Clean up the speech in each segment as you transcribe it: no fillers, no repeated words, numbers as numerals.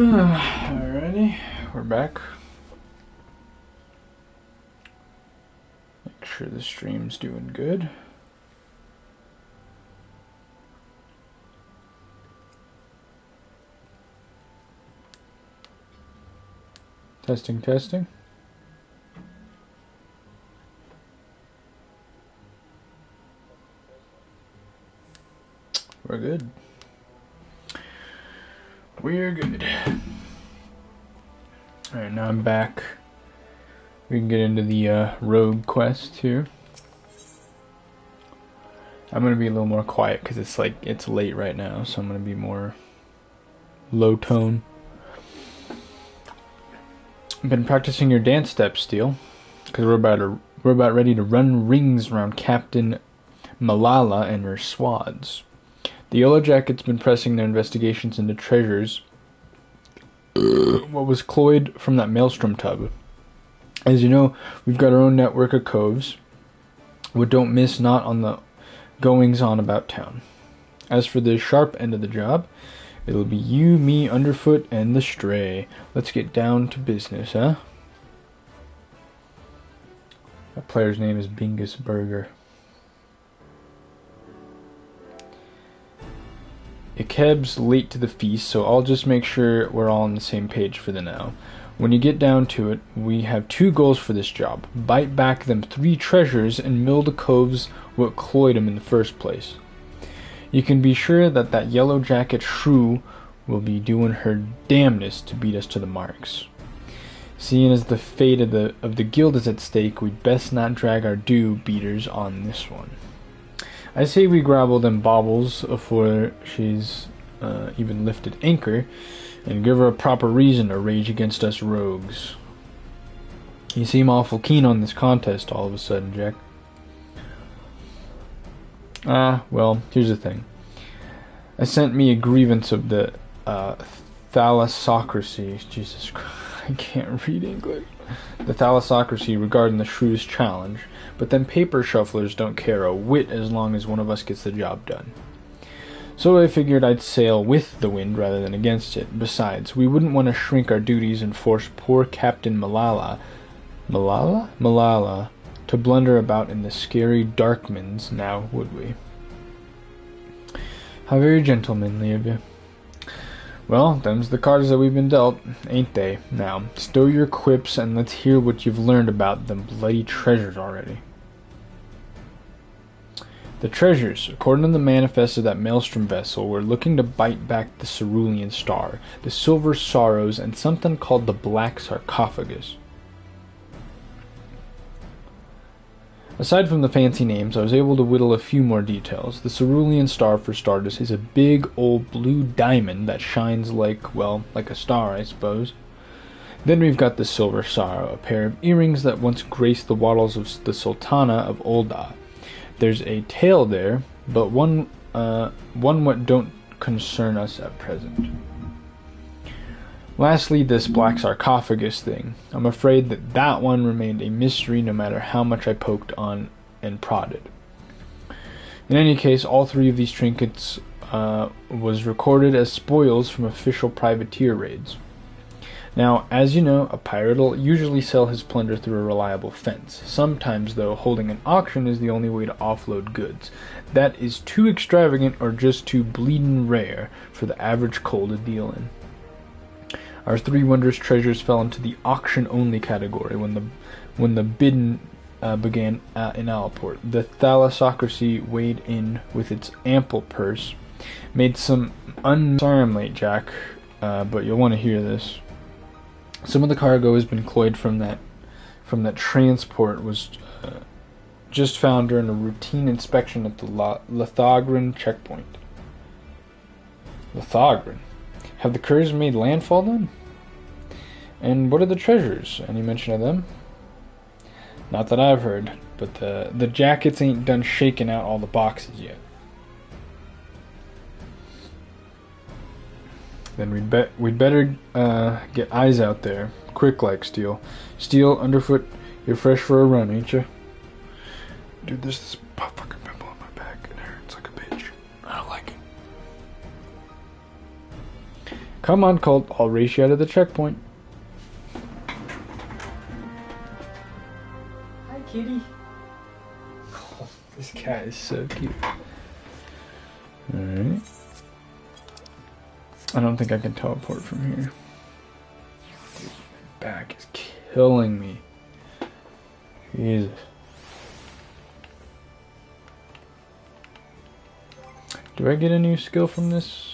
Alrighty, we're back. Make sure the stream's doing good. Testing, testing. We're good. We're good. Alright, now I'm back. We can get into the rogue quest here. I'm gonna be a little more quiet because it's late right now, so I'm gonna be more low tone. I've been practicing your dance steps, Steel, because we're about ready to run rings around Captain Malala and her swads. The Yellow Jackets been pressing their investigations into treasures. What was cloyed from that maelstrom tub. As you know, we've got our own network of coves. We don't miss not on the goings on about town. As for the sharp end of the job, it'll be you, me, Underfoot, and the Stray. Let's get down to business, huh? That player's name is Bingus Burger. Ikeb's late to the feast, so I'll just make sure we're all on the same page for the now. When you get down to it, we have two goals for this job. Bite back them 3 treasures and mill the coves what cloyed them in the first place. You can be sure that that Yellow Jacket shrew will be doing her damnedest to beat us to the marks. Seeing as the fate of the guild is at stake, we'd best not drag our do-beaters on this one. I say we grapple them baubles afore she's even lifted anchor, and give her a proper reason to rage against us rogues. You seem awful keen on this contest all of a sudden, Jack. Well, here's the thing. I sent me a grievance of the thalassocracy. Jesus Christ, I can't read English. The thalassocracy regarding the shrew's challenge, but them paper shufflers don't care a whit as long as one of us gets the job done. So I figured I'd sail with the wind rather than against it. Besides, we wouldn't want to shrink our duties and force poor Captain Malala to blunder about in the scary Darkmans, now would we? How very gentlemanly of you. Well, them's the cards that we've been dealt, ain't they? Now, stow your quips and let's hear what you've learned about them bloody treasures already. The treasures, according to the manifest of that maelstrom vessel, were looking to bite back the cerulean star, the silver sorrows, and something called the black sarcophagus. Aside from the fancy names, I was able to whittle a few more details. The cerulean star, for starters, is a big old blue diamond that shines like, well, like a star, I suppose. Then we've got the silver sorrow, a pair of earrings that once graced the wattles of the Sultana of Olda. There's a tail there, but one what don't concern us at present. Lastly, this black sarcophagus thing. I'm afraid that one remained a mystery no matter how much I poked on and prodded. In any case, all 3 of these trinkets was recorded as spoils from official privateer raids. Now, as you know, a pirate will usually sell his plunder through a reliable fence. Sometimes, though, holding an auction is the only way to offload goods. That is too extravagant or just too bleedin' rare for the average coal to deal in. Our 3 wondrous treasures fell into the auction-only category when the bidding began in Alaport. The thalassocracy weighed in with its ample purse, made some Sorry I'm late, Jack, but you'll want to hear this. Some of the cargo has been cloyed from that transport was just found during a routine inspection at the Lithogran checkpoint. Lithogran? Have the curs made landfall then? And what are the treasures? Any mention of them? Not that I've heard, but the jackets ain't done shaking out all the boxes yet. Then we'd better get eyes out there, quick like Steel. Steel, Underfoot, you're fresh for a run, ain't you? Dude, there's this fucking pimple on my back. It hurts like a bitch. I don't like it. Come on, Colt. I'll race you out of the checkpoint. Hi, kitty. Oh, this cat is so cute. Alright. I don't think I can teleport from here. Dude, my back is killing me. Jesus. Do I get a new skill from this?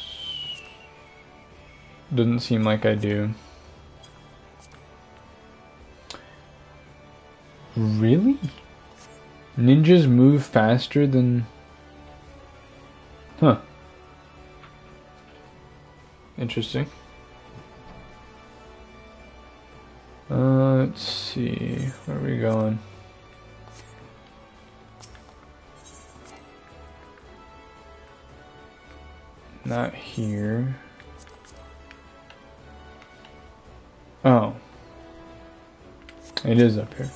Doesn't seem like I do. Really? Ninjas move faster than... Huh. Interesting. Let's see. Where are we going? Not here. Oh. It is up here.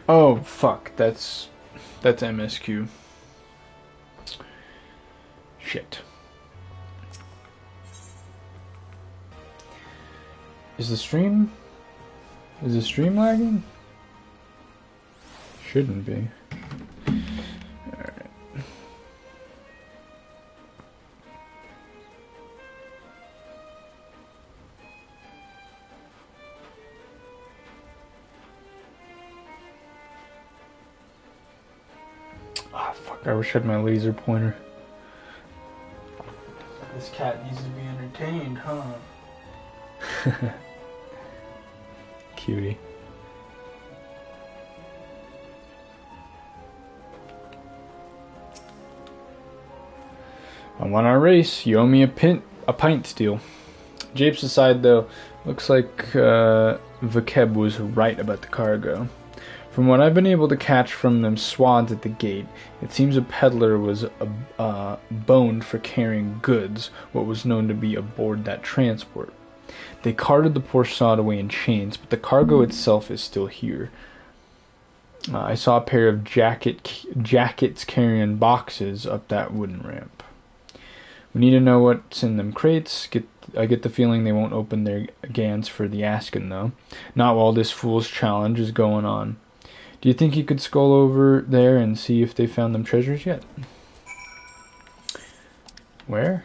Oh, fuck. That's MSQ. Shit. Is the stream lagging? Shouldn't be. Alright. Ah, fuck, I wish I had my laser pointer. This cat needs to be entertained, huh? Cutie. I won our race. You owe me a pint steal. Japes aside, though, looks like FFxiv was right about the cargo. From what I've been able to catch from them swads at the gate, it seems a peddler was boned for carrying goods, what was known to be aboard that transport. They carted the poor sod away in chains, but the cargo itself is still here. I saw a pair of jackets carrying boxes up that wooden ramp. We need to know what's in them crates. I get the feeling they won't open their gans for the asking, though. Not while this fool's challenge is going on. Do you think you could skull over there and see if they found them treasures yet? Where?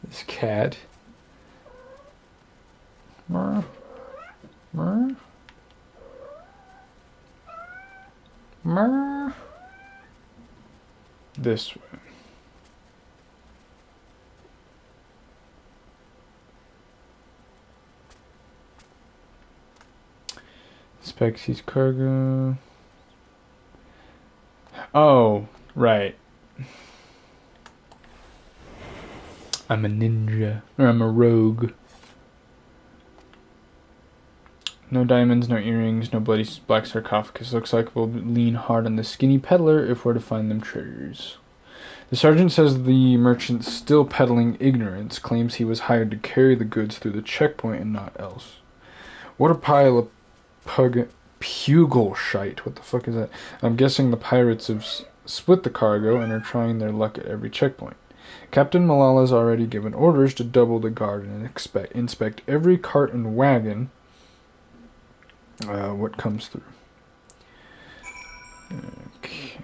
This cat. Murr. Murr. Murr. This way. FFxiv's cargo. Oh, right. I'm a ninja. Or I'm a rogue. No diamonds, no earrings, no bloody black sarcophagus. Looks like we'll lean hard on the skinny peddler if we're to find them treasures. The sergeant says the merchant's still peddling ignorance, claims he was hired to carry the goods through the checkpoint and not else. What a pile of pugil shite. What the fuck is that? I'm guessing the pirates have split the cargo and are trying their luck at every checkpoint. Captain Malala's already given orders to double the guard and inspect every cart and wagon what comes through. Okay.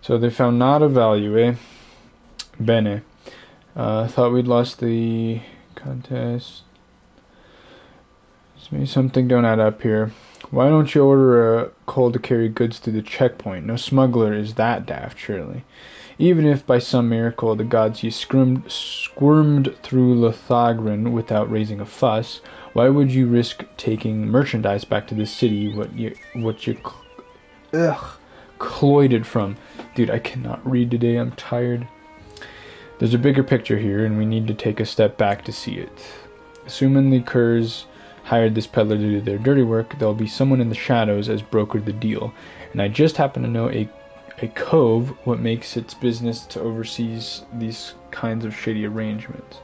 So they found not of value, eh? Bene. Thought we'd lost the contest. Something don't add up here. Why don't you order a coal to carry goods through the checkpoint? No smuggler is that daft, surely. Even if by some miracle the gods you squirmed through Lothagren without raising a fuss, why would you risk taking merchandise back to the city what you cloyed from? Dude, I cannot read today, I'm tired. There's a bigger picture here, and we need to take a step back to see it. Assuming the curs hired this peddler to do their dirty work, there'll be someone in the shadows as brokered the deal. And I just happen to know a cove what makes its business to oversee these kinds of shady arrangements.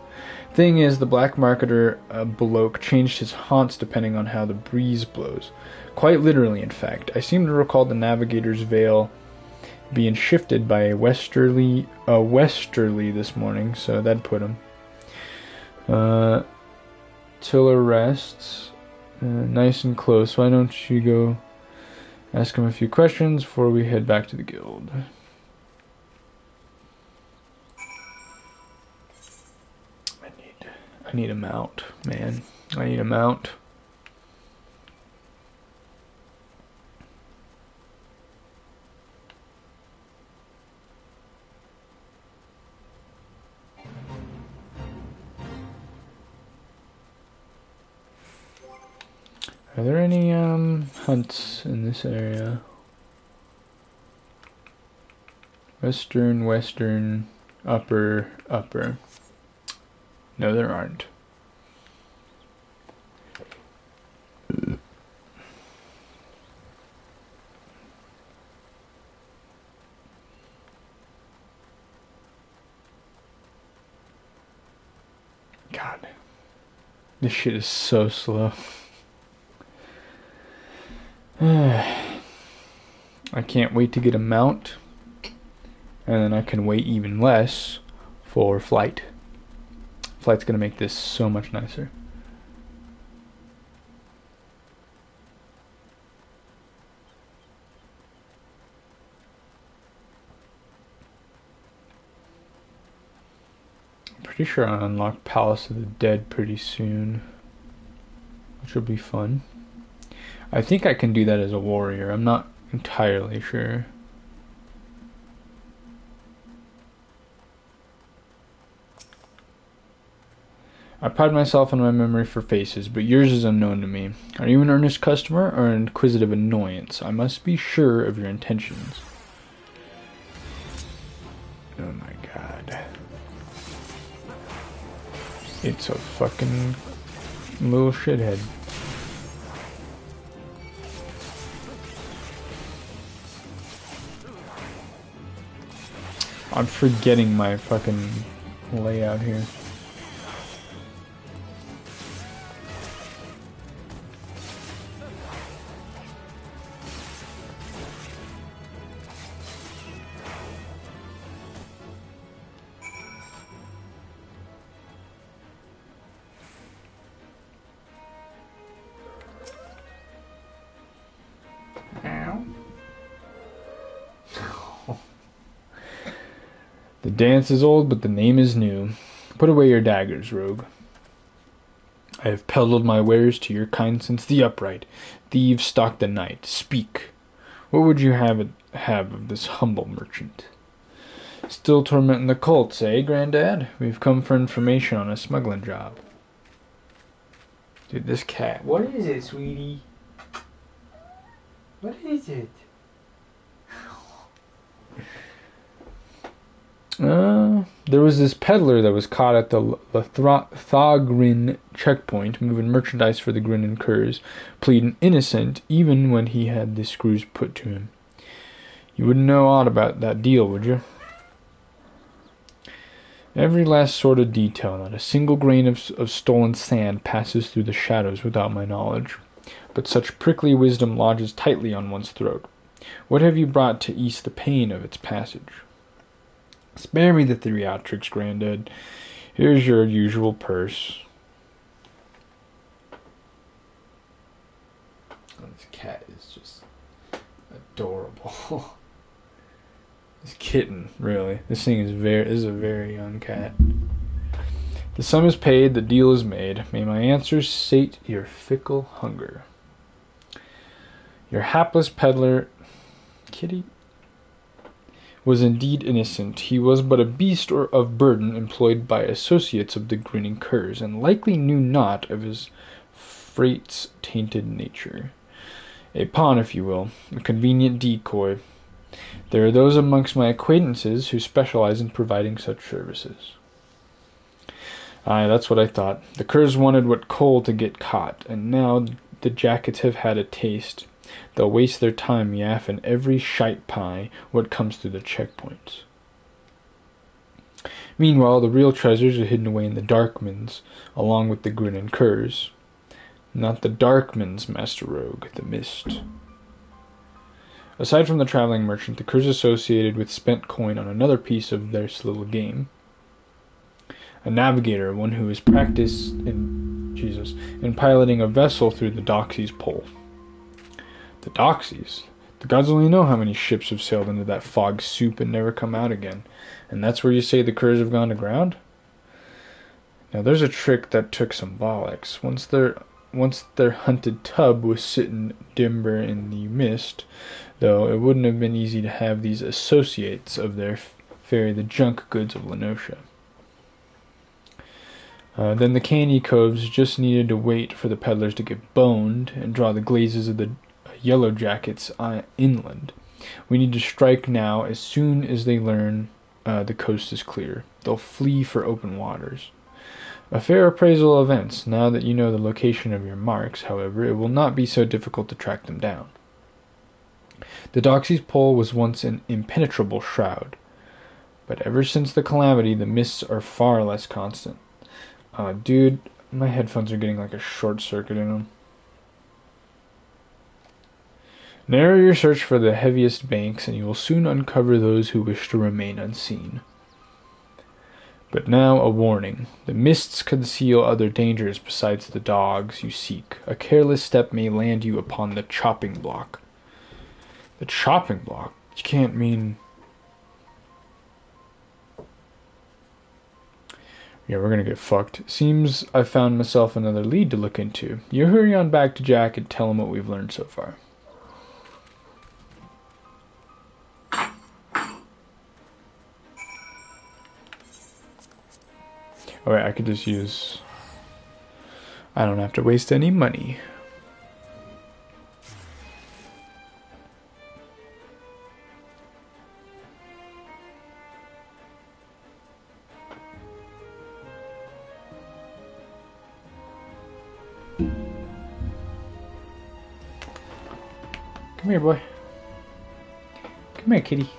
Thing is, the black marketer bloke changed his haunts depending on how the breeze blows. Quite literally, in fact. I seem to recall the navigator's veil being shifted by a westerly this morning, so that'd put him. Tiller rests. Nice and close. Why don't you go ask him a few questions before we head back to the guild? I need a mount, man. I need a mount. Are there any hunts in this area? Western, upper. No, there aren't. God. This shit is so slow. I can't wait to get a mount. And then I can wait even less for flight. Flight's gonna make this so much nicer. I'm pretty sure I'll unlock Palace of the Dead pretty soon, which will be fun. I think I can do that as a warrior. I'm not entirely sure. I pride myself on my memory for faces, but yours is unknown to me. Are you an earnest customer or an inquisitive annoyance? I must be sure of your intentions. Oh my god. It's a fucking little shithead. I'm forgetting my fucking layout here. The dance is old, but the name is new. Put away your daggers, rogue. I have peddled my wares to your kind since the upright. Thieves stalk the night. Speak. What would you have of this humble merchant? Still tormenting the cults, eh, Granddad? We've come for information on a smuggling job. Dude, this cat. What is it, sweetie? What is it? There was this peddler that was caught at the Thagrin checkpoint, moving merchandise for the Grin and Curs, pleading innocent even when he had the screws put to him. You wouldn't know aught about that deal, would you? Every last sort of detail, not a single grain of stolen sand passes through the shadows without my knowledge. But such prickly wisdom lodges tightly on one's throat. What have you brought to ease the pain of its passage? Spare me the theatrics, Granddad. Here's your usual purse. Oh, this cat is just adorable. This kitten, really. This is a very young cat. The sum is paid, the deal is made. May my answers sate your fickle hunger. Your hapless peddler, Kitty, was indeed innocent. He was but a beast or of burden employed by associates of the grinning curs, and likely knew not of his freight's tainted nature. A pawn, if you will, a convenient decoy. There are those amongst my acquaintances who specialize in providing such services. Aye, that's what I thought. The curs wanted what coal to get caught, and now the jackets have had a taste. They'll waste their time yaffing every shite pie what comes through the checkpoints. Meanwhile, the real treasures are hidden away in the Darkmans, along with the Grin and Curs. Not the Darkmans, Master Rogue, the Mist. Aside from the traveling merchant, the Curs associated with spent coin on another piece of their little game. A navigator, one who is practiced in piloting a vessel through the Doxies Pole. The Doxies? The gods only know how many ships have sailed into that fog soup and never come out again. And that's where you say the Curs have gone aground? Now there's a trick that took some bollocks. Once their hunted tub was sitting dimber in the mist, though it wouldn't have been easy to have these associates of their ferry the junk goods of Lenosha. Then the canny coves just needed to wait for the peddlers to get boned and draw the glazes of the yellow jackets inland. We need to strike now as soon as they learn the coast is clear. They'll flee for open waters. A fair appraisal of events. Now that you know the location of your marks, however, it will not be so difficult to track them down. The Doxies Pole was once an impenetrable shroud, but ever since the calamity, the mists are far less constant. Dude, my headphones are getting like a short circuit in them. Narrow your search for the heaviest banks, and you will soon uncover those who wish to remain unseen. But now a warning. The mists conceal other dangers besides the dogs you seek. A careless step may land you upon the chopping block. The chopping block? You can't mean... Yeah, we're gonna get fucked. Seems I found myself another lead to look into. You hurry on back to Jack and tell him what we've learned so far. Alright, I could just use... I don't have to waste any money. Come here, boy. Come here, kitty.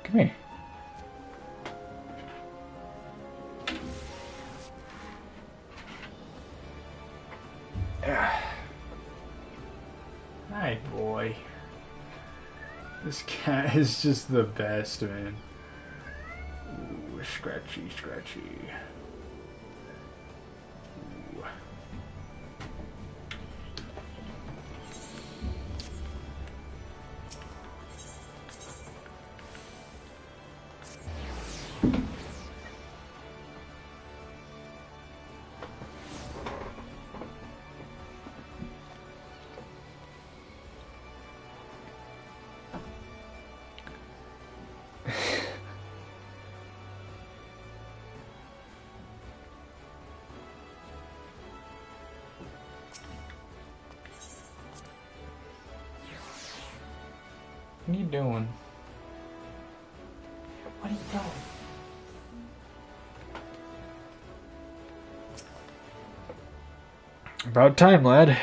Come here. Hi, boy. This cat is just the best, man. Ooh, scratchy, scratchy. Ooh. What are you doing? What are you doing? About time, lad.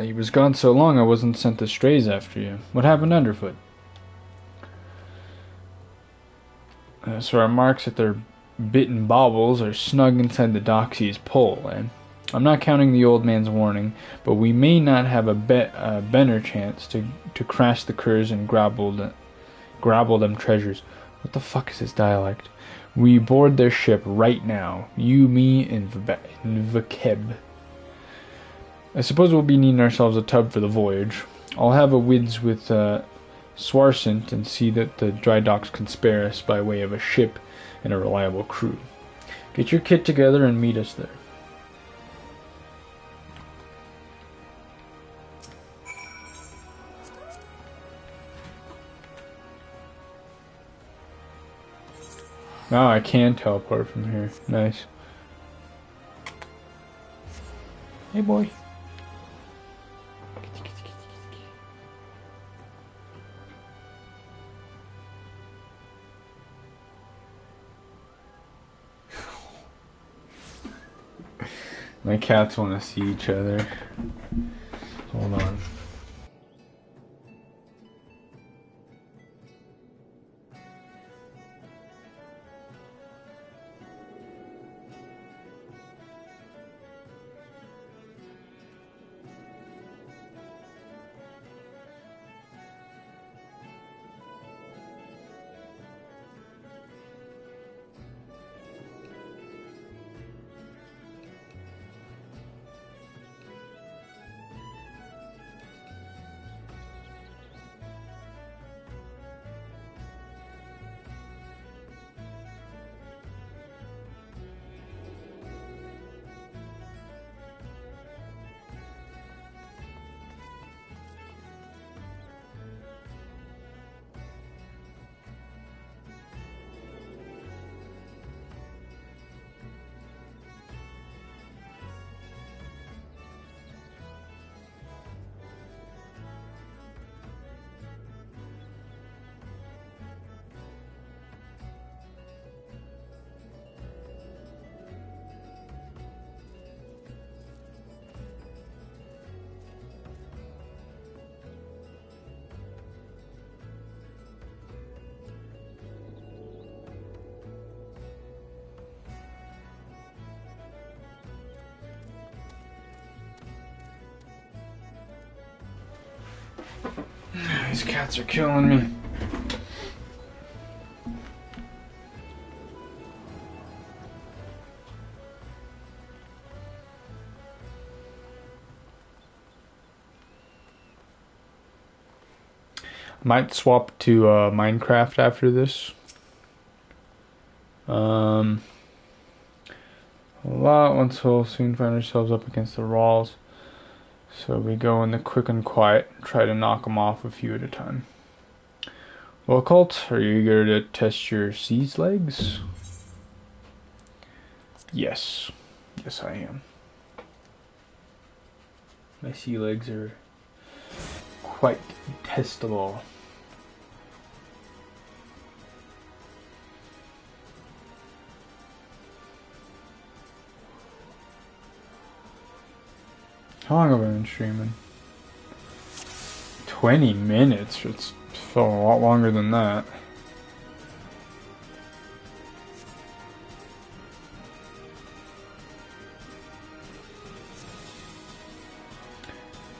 You was gone so long I wasn't sent the strays after you. What happened underfoot? So our marks at their bitten baubles are snug inside the Doxies Pole, eh? I'm not counting the old man's warning, but we may not have a better chance to crash the curs and grabble them treasures. What the fuck is this dialect? We board their ship right now. You, me, and FFxiv. I suppose we'll be needing ourselves a tub for the voyage. I'll have a wids with Swarsint and see that the dry docks can spare us by way of a ship and a reliable crew. Get your kit together and meet us there. Oh, I can teleport from here. Nice. Hey, boy. My cats want to see each other. Hold on. These cats are killing me. Might swap to Minecraft after this. A lot once we'll soon find ourselves up against the walls. So we go in the quick and quiet, try to knock them off a few at a time. Well, Colt, are you eager to test your C's legs? Yes. Yes, I am. My sea legs are quite testable. How long have I been streaming? 20 minutes? It's felt a lot longer than that.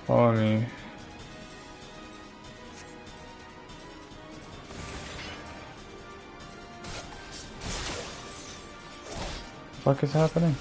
Follow me. What the fuck is happening?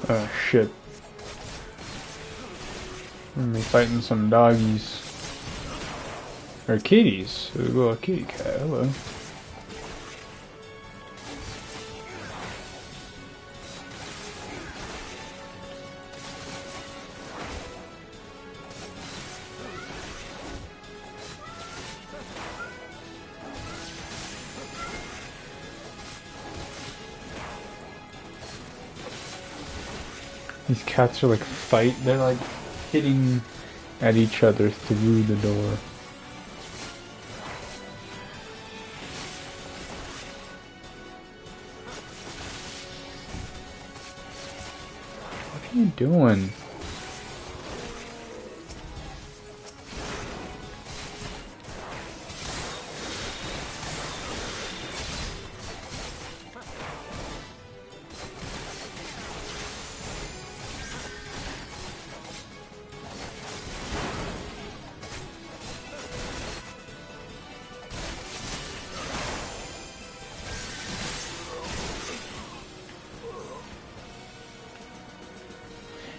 Oh shit. I'm gonna be fighting some doggies. Or kitties. A little kitty cat, hello. These cats are like they're like hitting at each other through the door. What are you doing?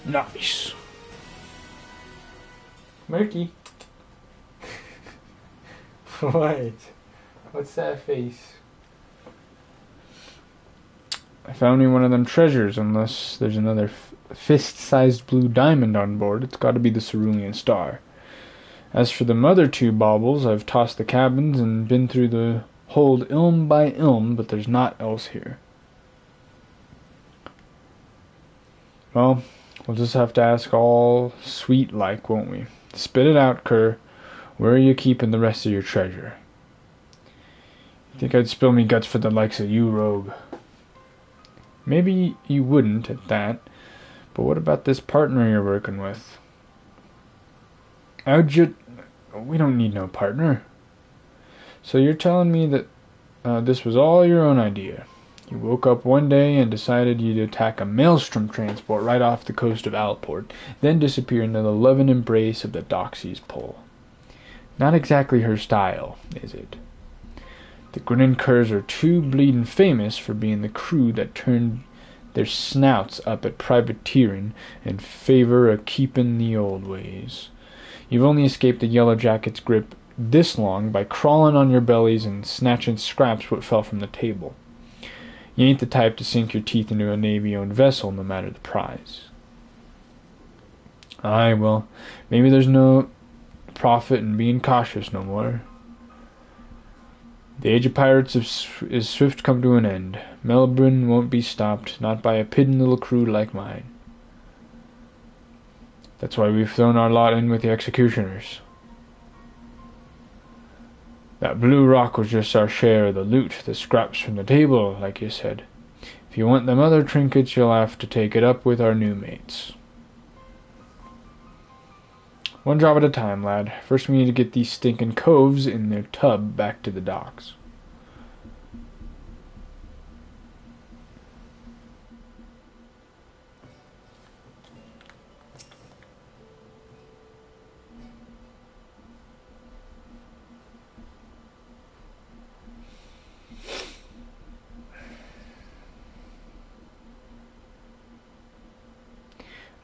Nice. Murky. What? What's that face? I found me one of them treasures, unless there's another fist-sized blue diamond on board. It's got to be the Cerulean Star. As for the other two baubles, I've tossed the cabins and been through the hold ilm by ilm, but there's naught else here. Well, we'll just have to ask all sweet-like, won't we? Spit it out, cur. Where are you keeping the rest of your treasure? You think I'd spill me guts for the likes of you, rogue? Maybe you wouldn't at that, but what about this partner you're working with? We don't need no partner. So you're telling me that this was all your own idea? You woke up one day and decided you'd attack a maelstrom transport right off the coast of Alport, then disappear into the loving embrace of the Doxy's Pole. Not exactly her style, is it? The grinning curs are too bleedin' famous for being the crew that turned their snouts up at privateerin' in favor of keepin' the old ways. You've only escaped the Yellow Jacket's grip this long by crawling on your bellies and snatching scraps what fell from the table. You ain't the type to sink your teeth into a Navy-owned vessel, no matter the prize. Aye, well, maybe there's no profit in being cautious no more. The age of pirates is swift come to an end. Melbourne won't be stopped, not by a piddin' little crew like mine. That's why we've thrown our lot in with the executioners. That blue rock was just our share of the loot, the scraps from the table, like you said. If you want them other trinkets, you'll have to take it up with our new mates. One job at a time, lad. First we need to get these stinking coves in their tub back to the docks.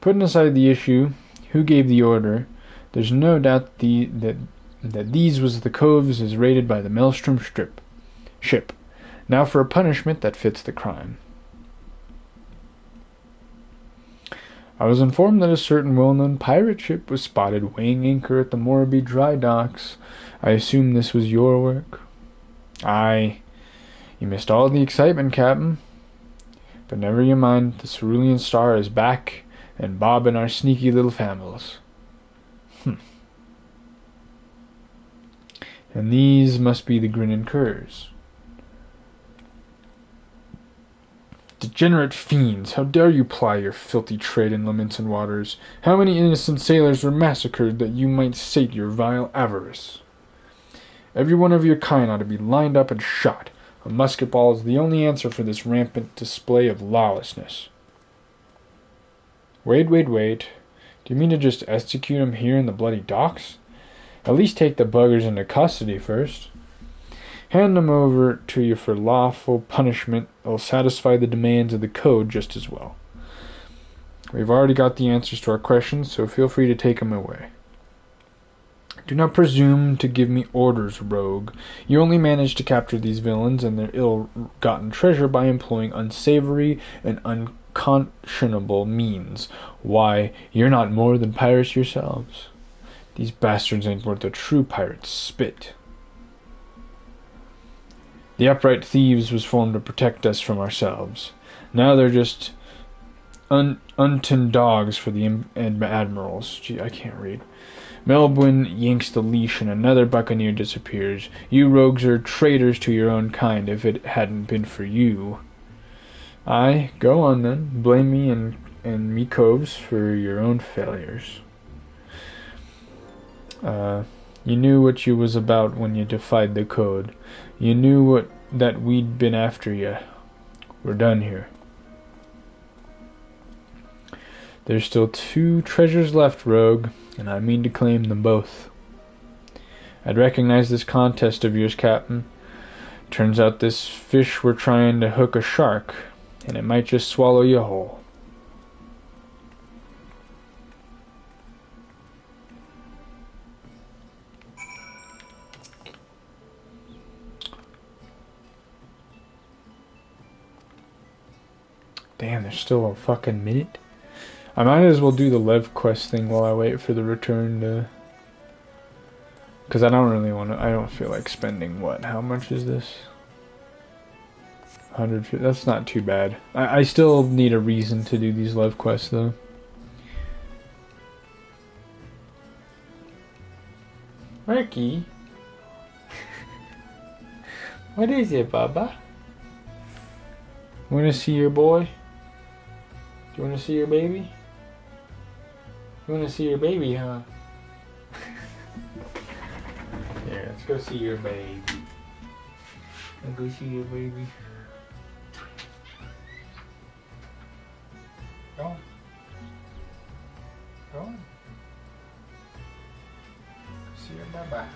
Putting aside the issue, who gave the order, there's no doubt that these was the coves as raided by the Maelstrom ship. Now for a punishment that fits the crime. I was informed that a certain well-known pirate ship was spotted weighing anchor at the Morrowby dry docks. I assume this was your work? Aye. You missed all the excitement, Captain. But never you mind, the Cerulean Star is back, and Bob and our sneaky little families. And these must be the grinning curs. Degenerate fiends, how dare you ply your filthy trade in Lemanson waters? How many innocent sailors were massacred that you might sate your vile avarice? Every one of your kind ought to be lined up and shot. A musket ball is the only answer for this rampant display of lawlessness. Wait. Do you mean to just execute him here in the bloody docks? At least take the buggers into custody first. Hand them over to you for lawful punishment. It'll satisfy the demands of the code just as well. We've already got the answers to our questions, so feel free to take them away. Do not presume to give me orders, rogue. You only managed to capture these villains and their ill-gotten treasure by employing unsavory and unconscionable means. Why, you're not more than pirates yourselves. These bastards ain't worth a true pirate's spit. The upright thieves was formed to protect us from ourselves. Now they're just untinned dogs for the admirals. Gee, I can't read. Melbourne yanks the leash and another buccaneer disappears. You rogues are traitors to your own kind if it hadn't been for you. Aye, go on then. Blame me and me coves for your own failures. You knew what you was about when you defied the code. You knew that we'd been after you. We're done here. There's still 2 treasures left, rogue, and I mean to claim them both. I'd recognize this contest of yours, Captain. Turns out this fish were trying to hook a shark, and it might just swallow you whole. Damn, there's still a fucking minute. I might as well do the Lev quest thing while I wait for the return to... Because I don't really want to... I don't feel like spending what? How much is this? 150. That's not too bad. I still need a reason to do these Lev quests though. Ricky? What is it, Baba? Want to see your boy? Do you want to see your baby? You want to see your baby, huh? Here, let's go see your baby. Let's go see your baby. Go on. Go on. See your baba.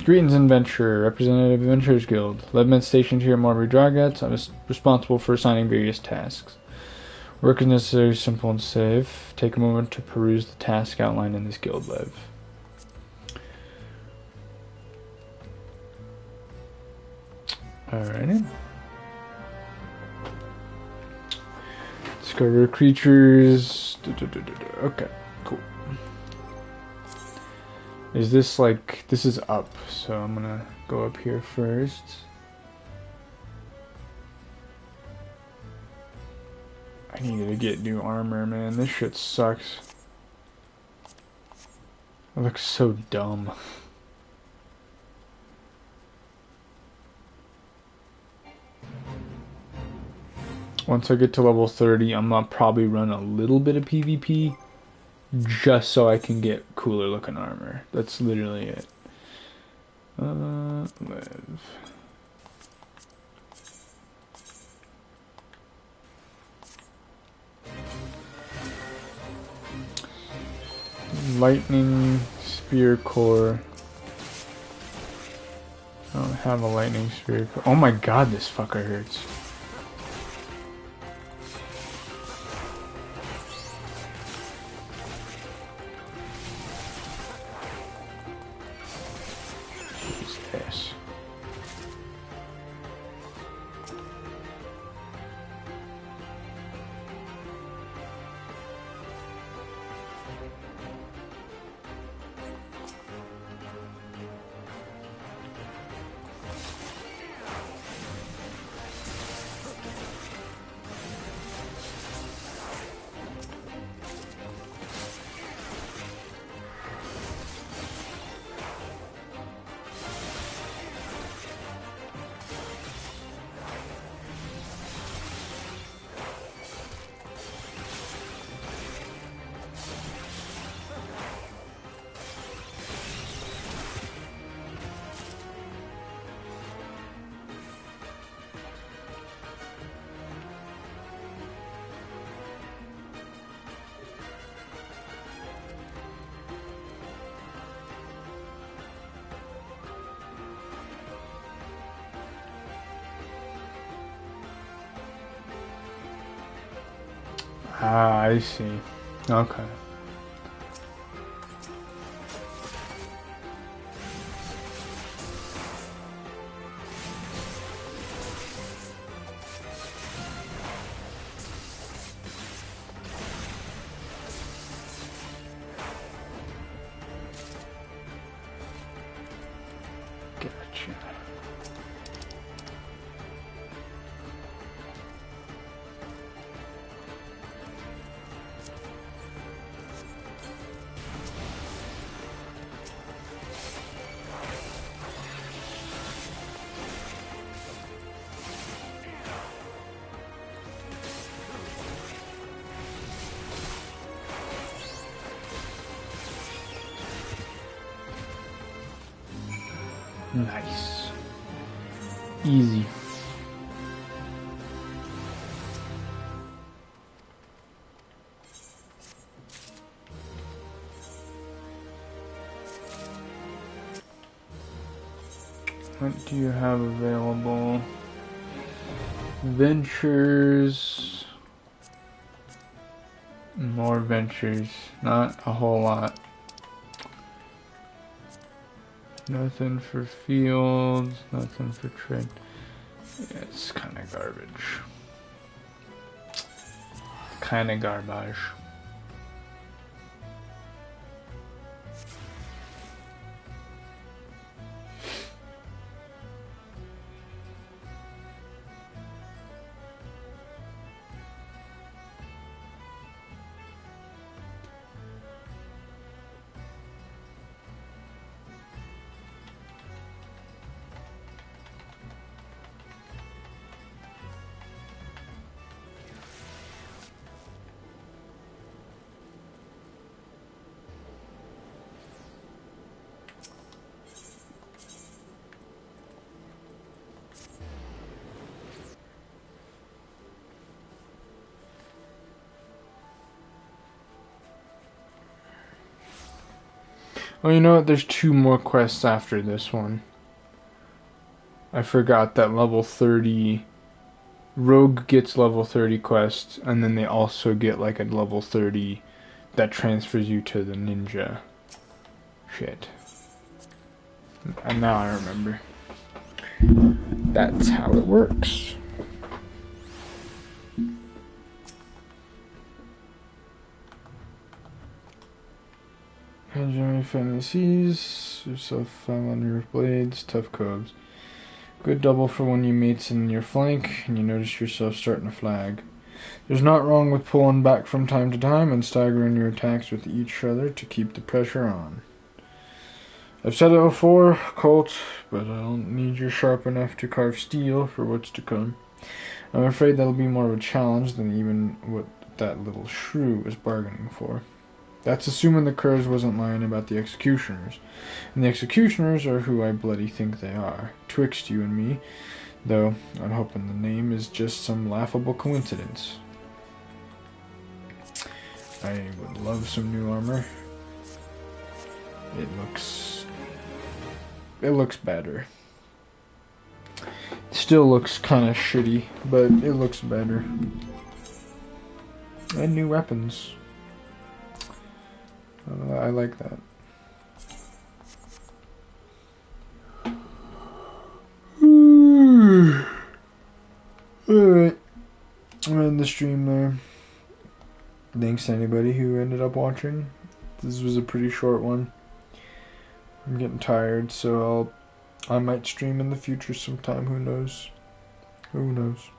Greetings, Adventurer, representative of Adventurers Guild. Leadmen stationed here at Marbury Dragats. I'm responsible for assigning various tasks. Work is necessary, simple, and safe. Take a moment to peruse the task outlined in this guild lev. Alrighty. Discover creatures. Okay, cool. Is this like, this is up, so I'm gonna go up here first. I needed to get new armor, man. This shit sucks. It looks so dumb. Once I get to level 30, I'm gonna probably run a little bit of PvP just so I can get cooler looking armor. That's literally it. Live. Lightning Spear Core. I don't have a Lightning Spear Core. Oh my god, this fucker hurts. Jesus. Ah, I see. Okay. Gotcha. Nice. Easy. What do you have available? Ventures. More ventures. Not a whole lot. Nothing for fields, nothing for trade. Yeah, it's kind of garbage. Kind of garbage. Oh, you know what? There's 2 more quests after this one. I forgot that level 30... Rogue gets level 30 quests, and then they also get like a level 30 that transfers you to the ninja. Shit. And now I remember. That's how it works. Enjoy fantasies. Yourself fell on your blades. Tough cobs. Good double for when you mates in your flank and you notice yourself starting to flag. There's not wrong with pulling back from time to time and staggering your attacks with each other to keep the pressure on. I've said it before, Colt, but I don't need you sharp enough to carve steel for what's to come. I'm afraid that'll be more of a challenge than even what that little shrew was bargaining for. That's assuming the Curs wasn't lying about the executioners. And the executioners are who I bloody think they are. Twixt you and me, though I'm hoping the name is just some laughable coincidence. I would love some new armor. It looks better. It still looks kind of shitty, but it looks better. And new weapons. I like that. Alright. I'm in the stream there. Thanks to anybody who ended up watching. This was a pretty short one. I'm getting tired, so I might stream in the future sometime. Who knows? Who knows?